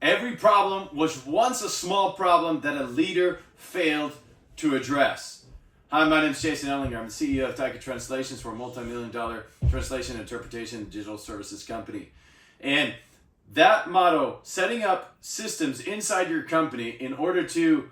Every problem was once a small problem that a leader failed to address. Hi, my name is Jason Ellinger. I'm the CEO of Taika Translations. We're a multi-million-dollar translation, interpretation, and digital services company. And that motto, setting up systems inside your company in order to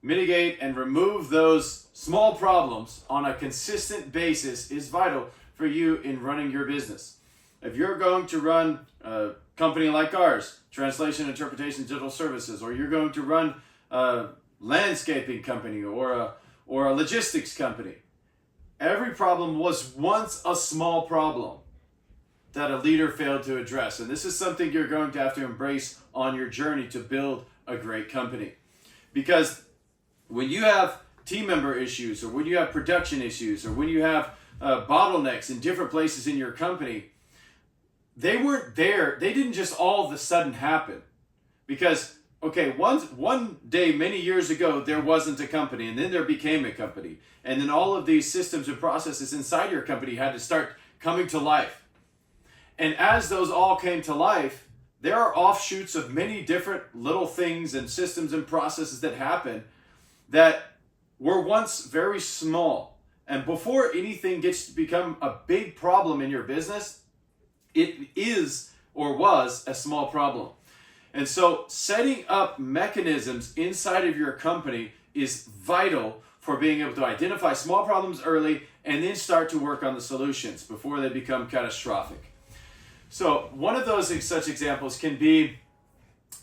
mitigate and remove those small problems on a consistent basis, is vital for you in running your business. If you're going to run a company like ours, translation, interpretation, digital services, or you're going to run a landscaping company or a logistics company, every problem was once a small problem that a leader failed to address. And this is something you're going to have to embrace on your journey to build a great company. Because when you have team member issues, or when you have production issues, or when you have bottlenecks in different places in your company, they weren't there. They didn't just all of a sudden happen. Because, okay, one day many years ago, there wasn't a company, and then there became a company. And then all of these systems and processes inside your company had to start coming to life. And as those all came to life, there are offshoots of many different little things and systems and processes that happen that were once very small. And before anything gets to become a big problem in your business, it is or was a small problem. And so setting up mechanisms inside of your company is vital for being able to identify small problems early and then start to work on the solutions before they become catastrophic. So one of those such examples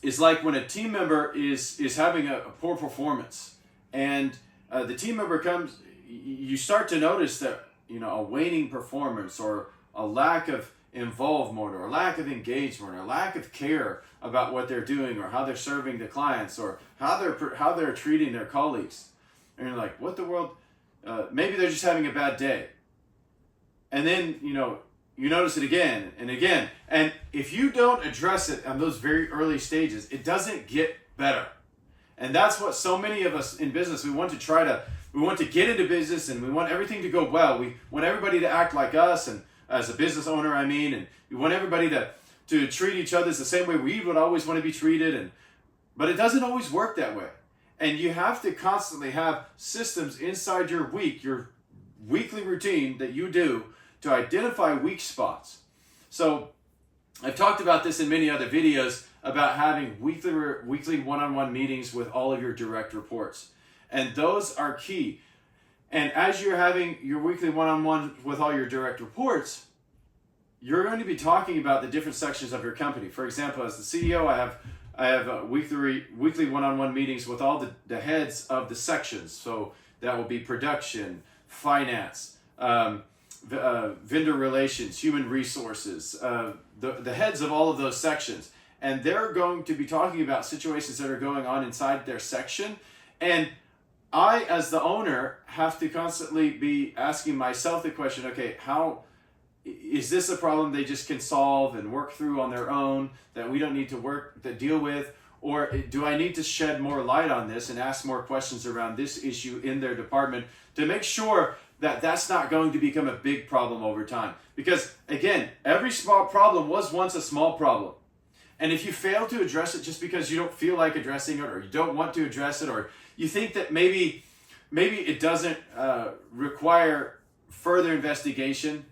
is like when a team member is having a poor performance, and the team member comes, you start to notice that, a waning performance, or a lack of involvement, or a lack of engagement, or a lack of care about what they're doing, or how they're serving the clients, or how they're treating their colleagues. And you're like, what the world? Maybe they're just having a bad day. And then, you notice it again and again. And if you don't address it on those very early stages, it doesn't get better. And that's what so many of us in business, we want to get into business, and we want everything to go well. We want everybody to act like us, and as a business owner, and we want everybody to treat each other the same way we would always want to be treated. But it doesn't always work that way. And you have to constantly have systems inside your weekly routine that you do to identify weak spots. So I've talked about this in many other videos about having weekly one-on-one meetings with all of your direct reports. And those are key. And as you're having your weekly one-on-one with all your direct reports, you're going to be talking about the different sections of your company. For example, as the CEO, I have weekly one-on-one meetings with all the heads of the sections. So that will be production, finance, vendor relations, human resources, the heads of all of those sections. And they're going to be talking about situations that are going on inside their section. And I, as the owner, have to constantly be asking myself the question, okay, how is this a problem they just can solve and work through on their own that we don't need to deal with? Or do I need to shed more light on this and ask more questions around this issue in their department to make sure that that's not going to become a big problem over time? Because again, every small problem was once a small problem. And if you fail to address it just because you don't feel like addressing it, or you don't want to address it, or you think that maybe it doesn't require further investigation,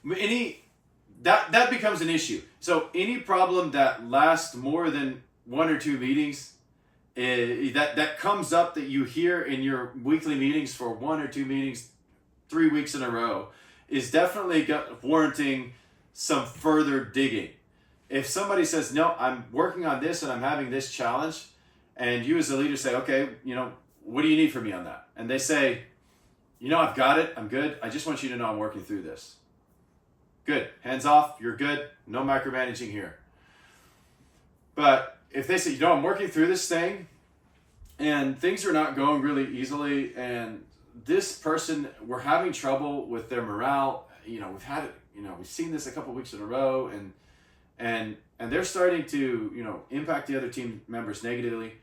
that becomes an issue. So any problem that lasts more than one or two meetings, that comes up that you hear in your weekly meetings for one or two meetings, 3 weeks in a row, is definitely warranting some further digging. If somebody says, no, I'm working on this and I'm having this challenge, and you as a leader say, okay, what do you need from me on that? And they say, I've got it, I'm good. I just want you to know I'm working through this. Good, hands off, you're good, no micromanaging here. But if they say, I'm working through this thing and things are not going really easily, and this person, we're having trouble with their morale, we've seen this a couple weeks in a row, and they're starting to, impact the other team members negatively.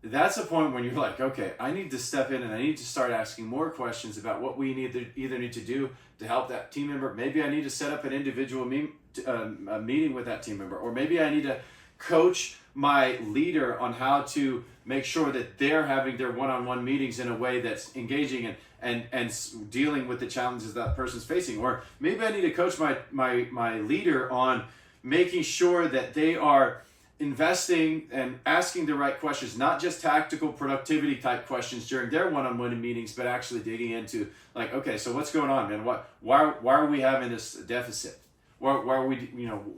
That's a point when you're like, okay, I need to step in and I need to start asking more questions about what we either need to do to help that team member. Maybe I need to set up an individual meeting with that team member, or maybe I need coach my leader on how to make sure that they're having their one-on-one meetings in a way that's engaging and dealing with the challenges that person's facing. Or maybe I need to coach my leader on making sure that they are investing and asking the right questions, not just tactical productivity type questions during their one-on-one meetings, but actually digging into like, okay, so what's going on, man? Why are we having this deficit? Why are we,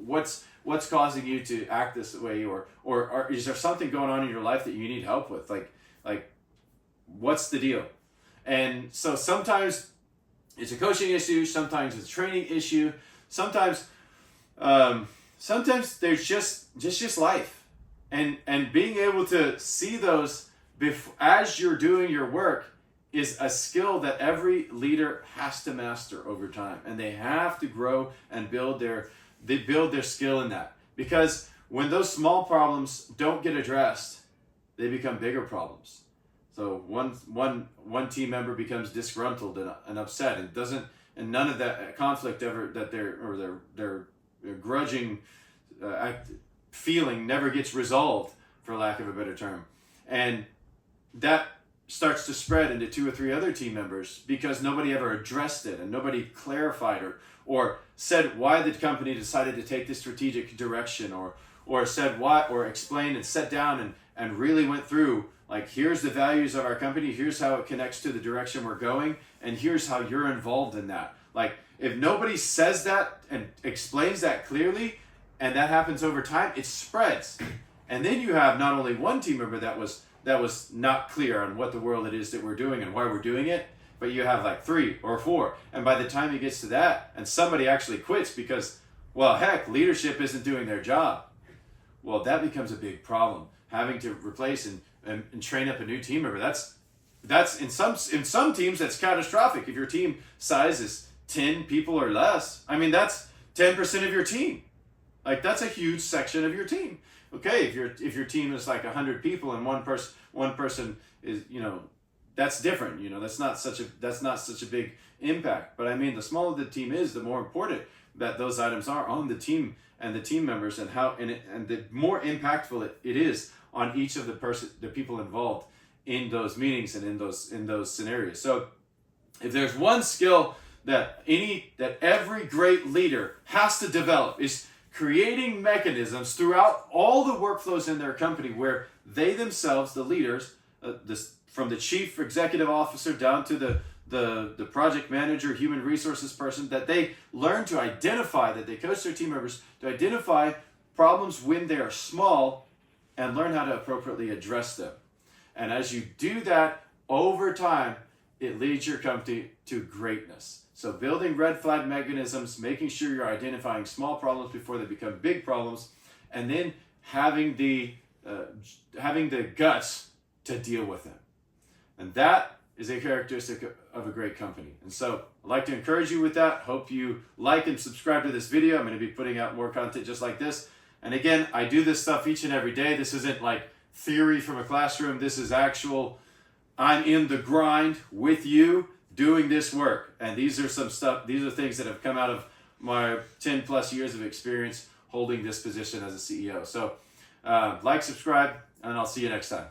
what's causing you to act this way? Or is there something going on in your life that you need help with? Like what's the deal? And so sometimes it's a coaching issue, sometimes it's a training issue, sometimes there's just life, and being able to see those as you're doing your work is a skill that every leader has to master over time, and they have to grow and build their skill in that, because when those small problems don't get addressed, they become bigger problems. So one team member becomes disgruntled and upset, and none of that conflict ever that their grudging feeling never gets resolved, for lack of a better term, and that starts to spread into 2 or 3 other team members because nobody ever addressed it and nobody clarified or said why the company decided to take this strategic direction, or said why, or explained and sat down and really went through, like, here's the values of our company, here's how it connects to the direction we're going, and here's how you're involved in that. Like, if nobody says that and explains that clearly, and that happens over time, it spreads. And then you have not only one team member that was not clear on what the world it is that we're doing and why we're doing it, but you have like 3 or 4. And by the time it gets to that, and somebody actually quits because, well, heck, leadership isn't doing their job. Well, that becomes a big problem. Having to replace and train up a new team member, that's in some teams that's catastrophic. If your team size is 10 people or less, I mean, that's 10% of your team. Like, that's a huge section of your team. Okay, if your team is like 100 people and one person is, that's different. That's not such a big impact. But I mean, the smaller the team is, the more important that those items are on the team and the team members, and the more impactful it is on each of the people involved in those meetings and in those scenarios. So if there's one skill that every great leader has to develop, is creating mechanisms throughout all the workflows in their company where they themselves, the leaders, from the chief executive officer down to the project manager, human resources person, that they learn to identify, that they coach their team members to identify problems when they are small and learn how to appropriately address them. And as you do that over time, it leads your company to greatness. So building red flag mechanisms, making sure you're identifying small problems before they become big problems, and then having the guts to deal with them. And that is a characteristic of a great company. And so I'd like to encourage you with that. Hope you like and subscribe to this video. I'm going to be putting out more content just like this. And again, I do this stuff each and every day. This isn't like theory from a classroom. This is actual, I'm in the grind with you doing this work. And these are things that have come out of my 10 plus years of experience holding this position as a CEO. So like, subscribe, and I'll see you next time.